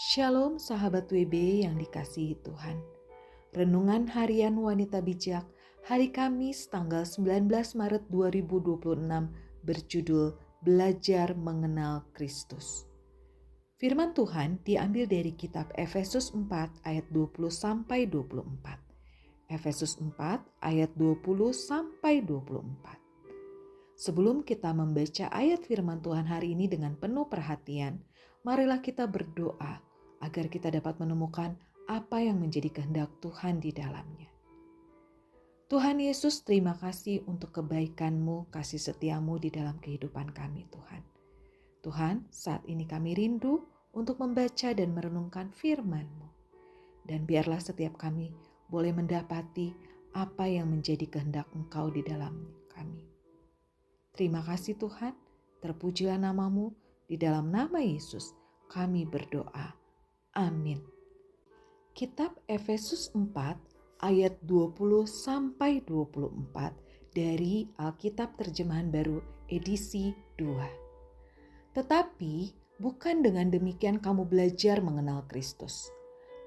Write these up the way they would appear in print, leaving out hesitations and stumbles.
Shalom sahabat WB yang dikasihi Tuhan. Renungan Harian Wanita Bijak hari Kamis tanggal 19 Maret 2026 berjudul Belajar Mengenal Kristus. Firman Tuhan diambil dari kitab Efesus 4 ayat 20-24. Efesus 4 ayat 20-24. Sebelum kita membaca ayat firman Tuhan hari ini dengan penuh perhatian, marilah kita berdoa agar kita dapat menemukan apa yang menjadi kehendak Tuhan di dalamnya. Tuhan Yesus, terima kasih untuk kebaikan-Mu, kasih setia-Mu di dalam kehidupan kami, Tuhan. Tuhan, saat ini kami rindu untuk membaca dan merenungkan firman-Mu. Dan biarlah setiap kami boleh mendapati apa yang menjadi kehendak Engkau di dalam kami. Terima kasih Tuhan, terpujilah nama-Mu, di dalam nama Yesus kami berdoa. Amin. Kitab Efesus 4 ayat 20-24 dari Alkitab Terjemahan Baru edisi 2. Tetapi bukan dengan demikian kamu belajar mengenal Kristus,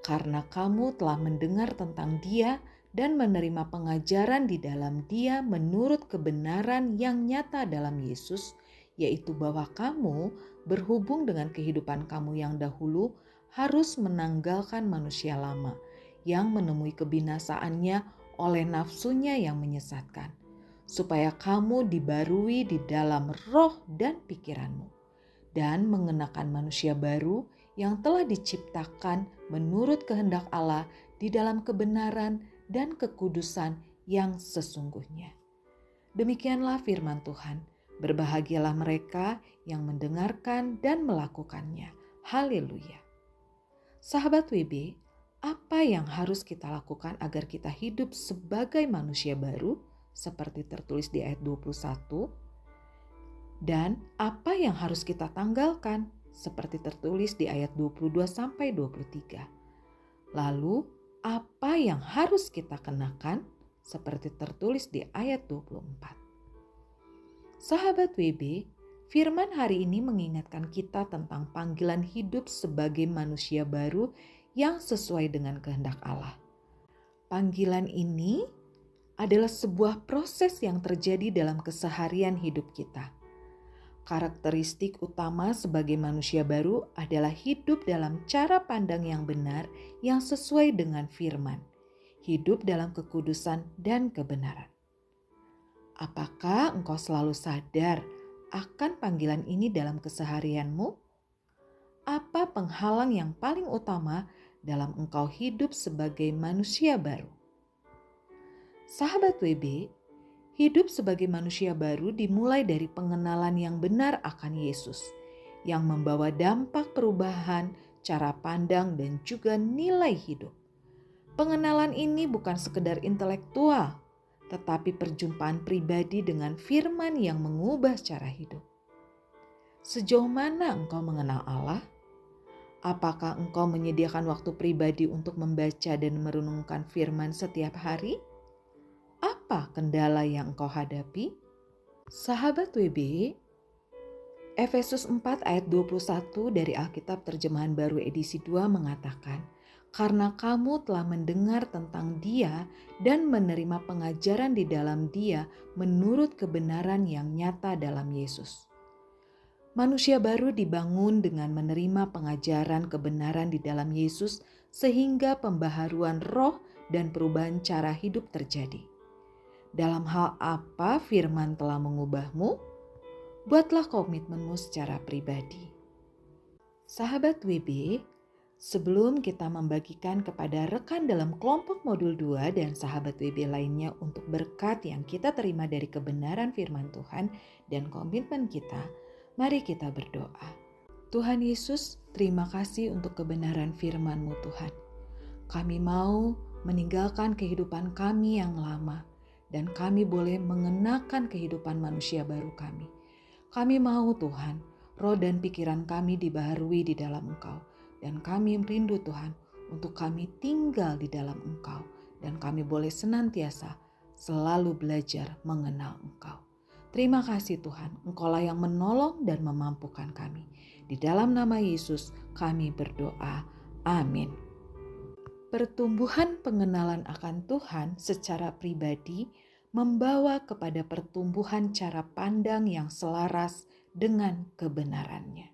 karena kamu telah mendengar tentang Dia dan menerima pengajaran di dalam Dia menurut kebenaran yang nyata dalam Yesus, yaitu bahwa kamu berhubung dengan kehidupan kamu yang dahulu harus menanggalkan manusia lama yang menemui kebinasaannya oleh nafsunya yang menyesatkan, supaya kamu dibarui di dalam roh dan pikiranmu, dan mengenakan manusia baru yang telah diciptakan menurut kehendak Allah di dalam kebenaran dan kekudusan yang sesungguhnya. Demikianlah firman Tuhan. Berbahagialah mereka yang mendengarkan dan melakukannya. Haleluya. Sahabat WB, apa yang harus kita lakukan agar kita hidup sebagai manusia baru seperti tertulis di ayat 21? Dan apa yang harus kita tanggalkan seperti tertulis di ayat 22-23? Lalu apa yang harus kita kenakan seperti tertulis di ayat 24. Sahabat WB, firman hari ini mengingatkan kita tentang panggilan hidup sebagai manusia baru yang sesuai dengan kehendak Allah. Panggilan ini adalah sebuah proses yang terjadi dalam keseharian hidup kita. Karakteristik utama sebagai manusia baru adalah hidup dalam cara pandang yang benar yang sesuai dengan firman, hidup dalam kekudusan dan kebenaran. Apakah engkau selalu sadar akan panggilan ini dalam keseharianmu? Apa penghalang yang paling utama dalam engkau hidup sebagai manusia baru? Sahabat WB, hidup sebagai manusia baru dimulai dari pengenalan yang benar akan Yesus, yang membawa dampak perubahan, cara pandang, dan juga nilai hidup. Pengenalan ini bukan sekedar intelektual, tetapi perjumpaan pribadi dengan firman yang mengubah cara hidup. Sejauh mana engkau mengenal Allah? Apakah engkau menyediakan waktu pribadi untuk membaca dan merenungkan firman setiap hari? Apa kendala yang engkau hadapi? Sahabat WB, Efesus 4 ayat 21 dari Alkitab Terjemahan Baru edisi 2 mengatakan, karena kamu telah mendengar tentang Dia dan menerima pengajaran di dalam Dia menurut kebenaran yang nyata dalam Yesus. Manusia baru dibangun dengan menerima pengajaran kebenaran di dalam Yesus sehingga pembaharuan roh dan perubahan cara hidup terjadi. Dalam hal apa firman telah mengubahmu? Buatlah komitmenmu secara pribadi. Sahabat WB, sebelum kita membagikan kepada rekan dalam kelompok modul 2 dan sahabat WB lainnya untuk berkat yang kita terima dari kebenaran firman Tuhan dan komitmen kita, mari kita berdoa. Tuhan Yesus, terima kasih untuk kebenaran firman-Mu Tuhan. Kami mau meninggalkan kehidupan kami yang lama dan kami boleh mengenakan kehidupan manusia baru kami. Kami mau Tuhan, roh dan pikiran kami dibaharui di dalam Engkau. Dan kami rindu Tuhan untuk kami tinggal di dalam Engkau. Dan kami boleh senantiasa selalu belajar mengenal Engkau. Terima kasih Tuhan, Engkaulah yang menolong dan memampukan kami. Di dalam nama Yesus kami berdoa. Amin. Pertumbuhan pengenalan akan Tuhan secara pribadi membawa kepada pertumbuhan cara pandang yang selaras dengan kebenarannya.